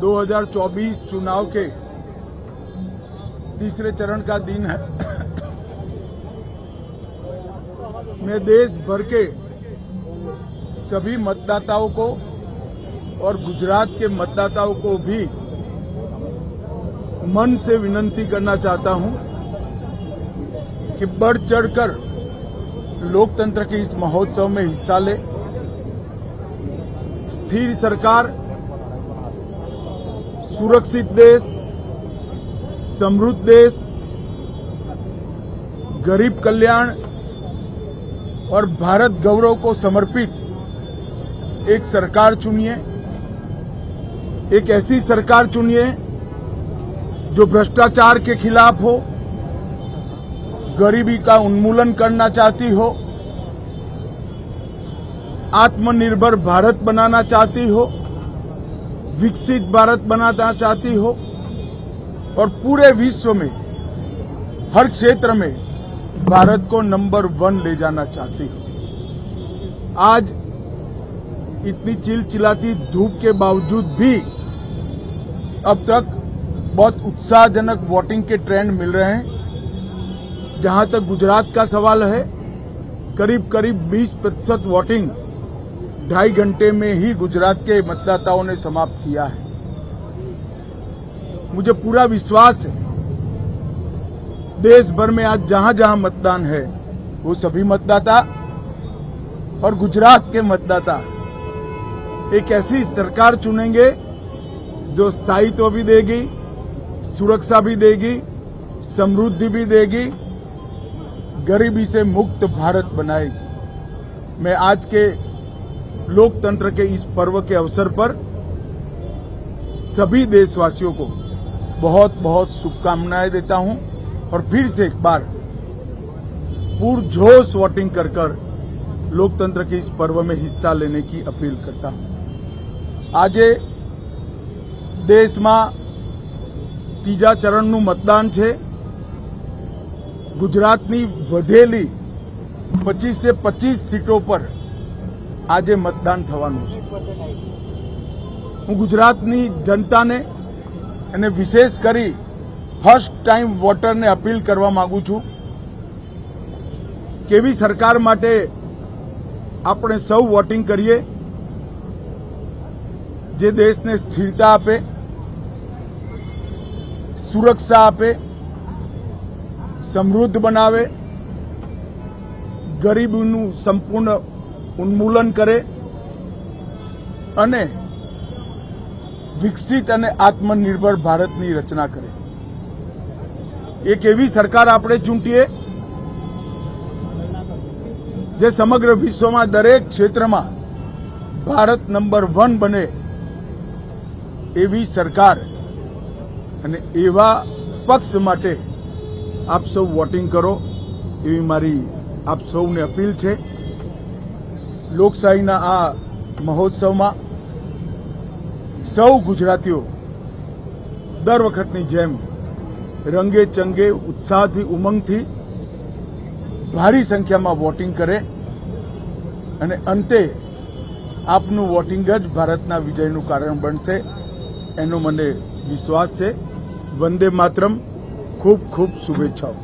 2024 चुनाव के तीसरे चरण का दिन है। मैं देश भर के सभी मतदाताओं को और गुजरात के मतदाताओं को भी मन से विनती करना चाहता हूं कि बढ़ चढ़कर लोकतंत्र के इस महोत्सव में हिस्सा ले। स्थिर सरकार, सुरक्षित देश, समृद्ध देश, गरीब कल्याण और भारत गौरव को समर्पित एक सरकार चुनिए। एक ऐसी सरकार चुनिए जो भ्रष्टाचार के खिलाफ हो, गरीबी का उन्मूलन करना चाहती हो, आत्मनिर्भर भारत बनाना चाहती हो, विकसित भारत बनाना चाहती हो और पूरे विश्व में हर क्षेत्र में भारत को नंबर 1 ले जाना चाहती हो। आज इतनी चिलचिलाती धूप के बावजूद भी अब तक बहुत उत्साहजनक वोटिंग के ट्रेंड मिल रहे हैं। जहां तक गुजरात का सवाल है, करीब 20% वोटिंग 2.5 घंटे में ही गुजरात के मतदाताओं ने समाप्त किया है। मुझे पूरा विश्वास है देश भर में आज जहां जहां मतदान है वो सभी मतदाता और गुजरात के मतदाता एक ऐसी सरकार चुनेंगे जो स्थायित्व भी देगी, सुरक्षा भी देगी, समृद्धि भी देगी, गरीबी से मुक्त भारत बनाएगी। मैं आज के लोकतंत्र के इस पर्व के अवसर पर सभी देशवासियों को बहुत बहुत शुभकामनाएं देता हूं और फिर से एक बार पुरजोश वोटिंग कर लोकतंत्र के इस पर्व में हिस्सा लेने की अपील करता हूं। आज देश में तीजा चरणનું मतदान है। गुजरातनी વધેલી 25 से 25 सीटों पर आज मतदान થવાનું છે। હું ગુજરાતની જનતાને અને વિશેષ કરી ફર્સ્ટ ટાઈમ વોટરને અપીલ કરવા માંગુ છું કેવી સરકાર માટે આપણે સૌ વોટિંગ કરીએ જે દેશને સ્થિરતા આપે, સુરક્ષા આપે, સમૃદ્ધ બનાવે, ગરીબીનું સંપૂર્ણ ઉન્મૂલન કરે અને વિકસિત અને આત્મનિર્ભર ભારતની રચના કરે। એક એવી સરકાર આપણે ચૂંટીએ જે સમગ્ર વિશ્વમાં દરેક ક્ષેત્રમાં ભારત નંબર 1 બને એવી સરકાર અને એવા પક્ષ માટે આપ સૌ વોટિંગ કરો એવી મારી આપ સૌને અપીલ છે। લોકશાહીના આ મહોત્સવમાં સૌ ગુજરાતીઓ દર વખતની જેમ રંગે ચંગે ઉત્સાહથી ઉમંગથી ભારી સંખ્યામાં વોટિંગ કરે અને અંતે આપનું વોટિંગ જ ભારતના વિજયનું કારણ બનશે એનો મને વિશ્વાસ છે। વંદે માતરમ। ખૂબ ખૂબ શુભેચ્છાઓ।